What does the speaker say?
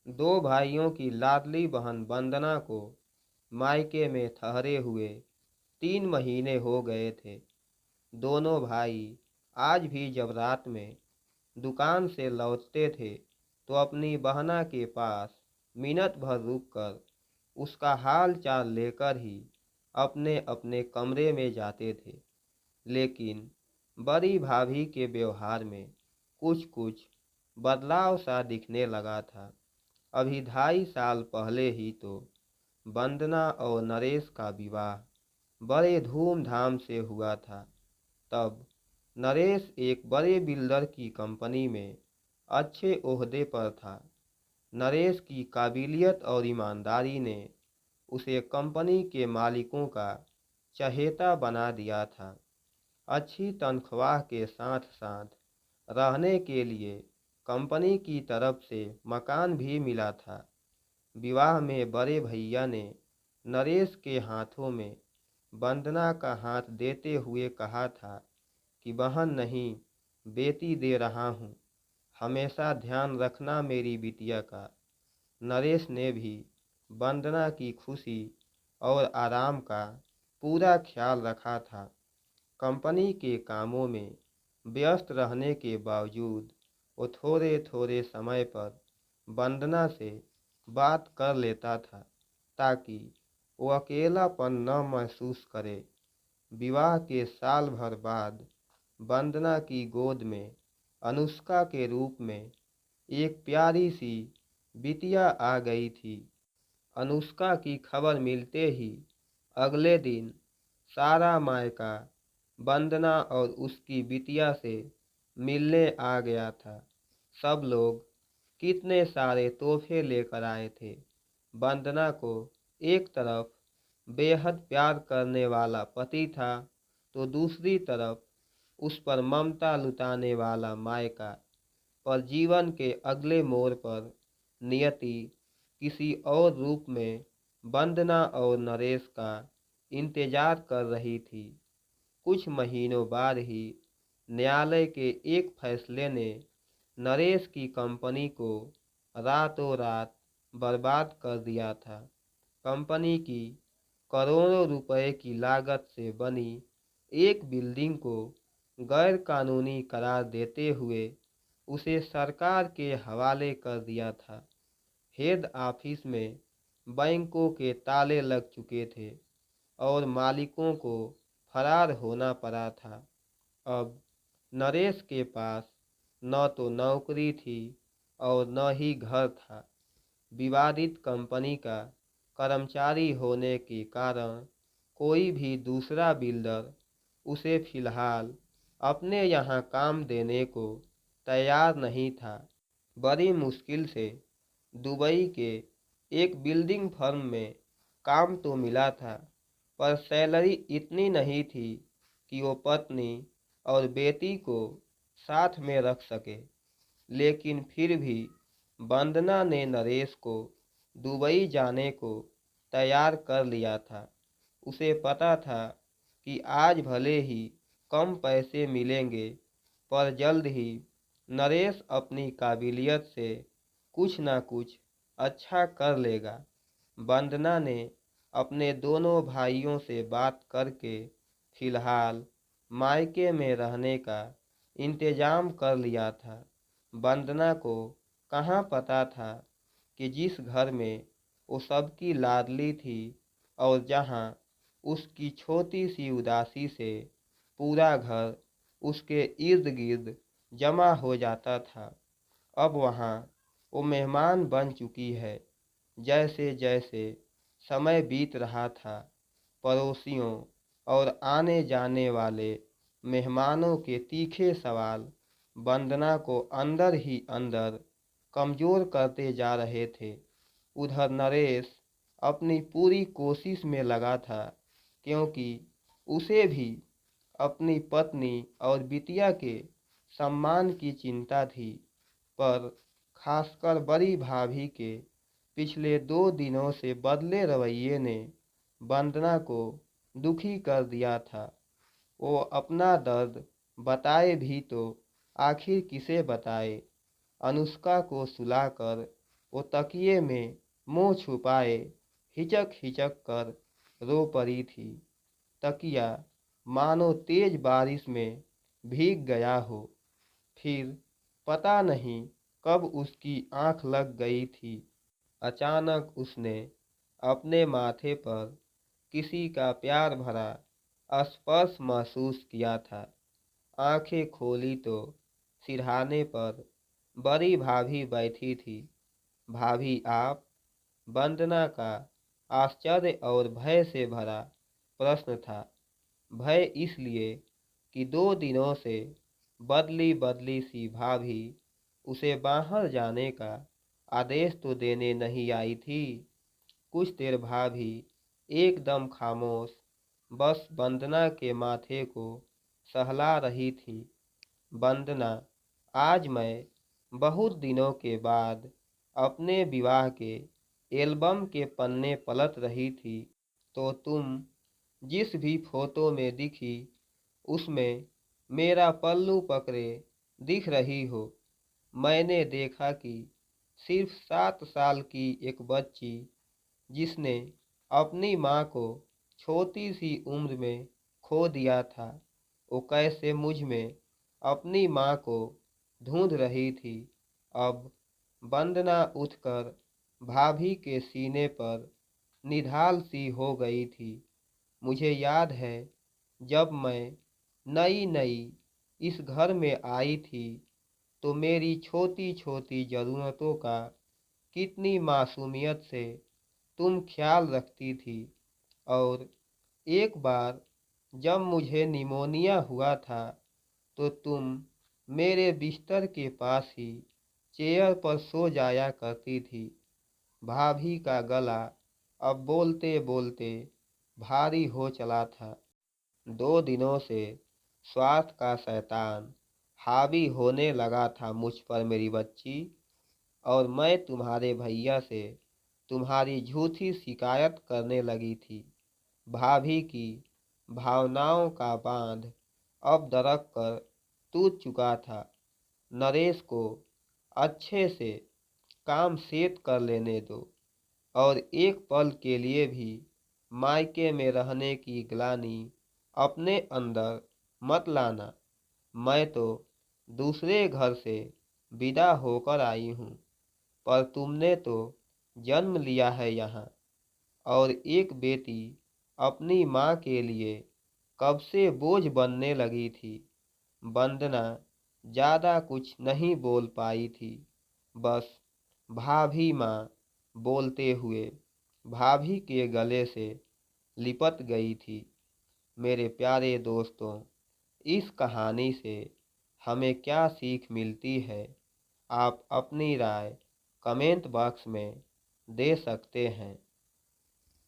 दो भाइयों की लाडली बहन वंदना को मायके में ठहरे हुए 3 महीने हो गए थे। दोनों भाई आज भी जब रात में दुकान से लौटते थे तो अपनी बहना के पास मिनट भर रुककर उसका हाल चाल लेकर ही अपने अपने कमरे में जाते थे। लेकिन बड़ी भाभी के व्यवहार में कुछ कुछ बदलाव सा दिखने लगा था। अभी 2.5 साल पहले ही तो वंदना और नरेश का विवाह बड़े धूमधाम से हुआ था। तब नरेश एक बड़े बिल्डर की कंपनी में अच्छे ओहदे पर था। नरेश की काबिलियत और ईमानदारी ने उसे कंपनी के मालिकों का चहेता बना दिया था। अच्छी तनख्वाह के साथ साथ रहने के लिए कंपनी की तरफ से मकान भी मिला था। विवाह में बड़े भैया ने नरेश के हाथों में वंदना का हाथ देते हुए कहा था कि बहन नहीं, बेटी दे रहा हूँ, हमेशा ध्यान रखना मेरी बिटिया का। नरेश ने भी वंदना की खुशी और आराम का पूरा ख्याल रखा था। कंपनी के कामों में व्यस्त रहने के बावजूद वो थोड़े थोड़े समय पर वंदना से बात कर लेता था ताकि वो अकेलापन न महसूस करे। विवाह के साल भर बाद वंदना की गोद में अनुष्का के रूप में एक प्यारी सी बिटिया आ गई थी। अनुष्का की खबर मिलते ही अगले दिन सारा मायका वंदना और उसकी बिटिया से मिलने आ गया था। सब लोग कितने सारे तोहफे लेकर आए थे। वंदना को एक तरफ बेहद प्यार करने वाला पति था तो दूसरी तरफ उस पर ममता लुटाने वाला मायका। पर जीवन के अगले मोड़ पर नियति किसी और रूप में वंदना और नरेश का इंतजार कर रही थी। कुछ महीनों बाद ही न्यायालय के एक फैसले ने नरेश की कंपनी को रातों रात बर्बाद कर दिया था। कंपनी की करोड़ों रुपए की लागत से बनी एक बिल्डिंग को गैर कानूनी करार देते हुए उसे सरकार के हवाले कर दिया था। हेड ऑफिस में बैंकों के ताले लग चुके थे और मालिकों को फरार होना पड़ा था। अब नरेश के पास न तो नौकरी थी और न ही घर था। विवादित कंपनी का कर्मचारी होने के कारण कोई भी दूसरा बिल्डर उसे फिलहाल अपने यहाँ काम देने को तैयार नहीं था। बड़ी मुश्किल से दुबई के एक बिल्डिंग फर्म में काम तो मिला था, पर सैलरी इतनी नहीं थी कि वो पत्नी और बेटी को साथ में रख सके। लेकिन फिर भी वंदना ने नरेश को दुबई जाने को तैयार कर लिया था। उसे पता था कि आज भले ही कम पैसे मिलेंगे, पर जल्द ही नरेश अपनी काबिलियत से कुछ ना कुछ अच्छा कर लेगा। वंदना ने अपने दोनों भाइयों से बात करके फिलहाल मायके में रहने का इंतजाम कर लिया था। वंदना को कहाँ पता था कि जिस घर में वो सबकी लाडली थी और जहाँ उसकी छोटी सी उदासी से पूरा घर उसके इर्द गिर्द जमा हो जाता था, अब वहाँ वो मेहमान बन चुकी है। जैसे जैसे समय बीत रहा था, पड़ोसियों और आने जाने वाले मेहमानों के तीखे सवाल वंदना को अंदर ही अंदर कमजोर करते जा रहे थे। उधर नरेश अपनी पूरी कोशिश में लगा था, क्योंकि उसे भी अपनी पत्नी और बिटिया के सम्मान की चिंता थी। पर खासकर बड़ी भाभी के पिछले 2 दिनों से बदले रवैये ने वंदना को दुखी कर दिया था। वो अपना दर्द बताए भी तो आखिर किसे बताए। अनुष्का को सुलाकर वो तकिए में मुंह छुपाए हिचक हिचक कर रो पड़ी थी। तकिया मानो तेज बारिश में भीग गया हो। फिर पता नहीं कब उसकी आंख लग गई थी। अचानक उसने अपने माथे पर किसी का प्यार भरा स्पर्श महसूस किया था। आंखें खोली तो सिरहाने पर बड़ी भाभी बैठी थी। भाभी आप? वंदना का आश्चर्य और भय से भरा प्रश्न था। भय इसलिए कि 2 दिनों से बदली बदली सी भाभी उसे बाहर जाने का आदेश तो देने नहीं आई थी। कुछ देर भाभी एकदम खामोश बस वंदना के माथे को सहला रही थी। वंदना, आज मैं बहुत दिनों के बाद अपने विवाह के एल्बम के पन्ने पलट रही थी तो तुम जिस भी फोटो में दिखी उसमें मेरा पल्लू पकड़े दिख रही हो। मैंने देखा कि सिर्फ 7 साल की एक बच्ची जिसने अपनी माँ को छोटी सी उम्र में खो दिया था, वो कैसे मुझ में अपनी माँ को ढूंढ रही थी। अब वंदना उठकर भाभी के सीने पर निढाल सी हो गई थी। मुझे याद है जब मैं नई नई इस घर में आई थी तो मेरी छोटी छोटी ज़रूरतों का कितनी मासूमियत से तुम ख्याल रखती थी। और एक बार जब मुझे निमोनिया हुआ था तो तुम मेरे बिस्तर के पास ही चेयर पर सो जाया करती थी। भाभी का गला अब बोलते बोलते भारी हो चला था। 2 दिनों से स्वास्थ्य का शैतान हावी होने लगा था मुझ पर मेरी बच्ची। और मैं तुम्हारे भैया से तुम्हारी झूठी शिकायत करने लगी थी। भाभी की भावनाओं का बांध अब दरक कर टूट चुका था। नरेश को अच्छे से काम सेट कर लेने दो और एक पल के लिए भी मायके में रहने की ग्लानि अपने अंदर मत लाना। मैं तो दूसरे घर से विदा होकर आई हूँ, पर तुमने तो जन्म लिया है यहाँ। और एक बेटी अपनी माँ के लिए कब से बोझ बनने लगी थी। वंदना ज़्यादा कुछ नहीं बोल पाई थी। बस भाभी माँ बोलते हुए भाभी के गले से लिपट गई थी। मेरे प्यारे दोस्तों, इस कहानी से हमें क्या सीख मिलती है, आप अपनी राय कमेंट बॉक्स में दे सकते हैं।